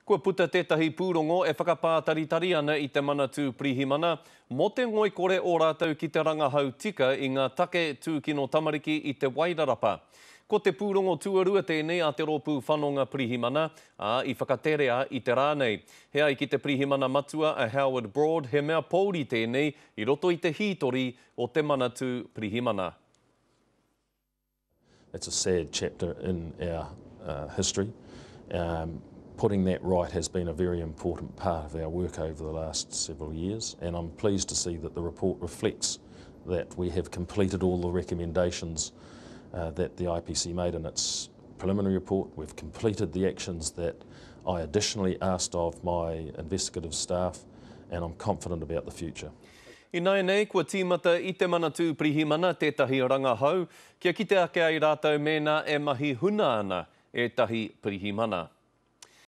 Kua puta tētahi pūrongo e whakapātaritari ana i te manatū Pirihimana, mo te ngoi kore o rātou ki te rangahau tika i ngā take tūkino tamariki i te Wairarapa. Ko te pūrongo tuarua tēnei a te rōpū whanonga Pirihimana, i whakaterea i te rānei. Hea i ki te Pirihimana matua a Howard Broad, he mea pōuri tēnei i roto i te hītori o te manatū Pirihimana. It's a sad chapter in our history. Putting that right has been a very important part of our work over the last several years, and I'm pleased to see that the report reflects that we have completed all the recommendations that the IPC made in its preliminary report. We've completed the actions that I additionally asked of my investigative staff, and I'm confident about the future. I nei, kua tīmata i te manatū Pirihimana tētahi rangahau, kia kite ake ai rātou mena e mahi huna ana e tahi Pirihimana.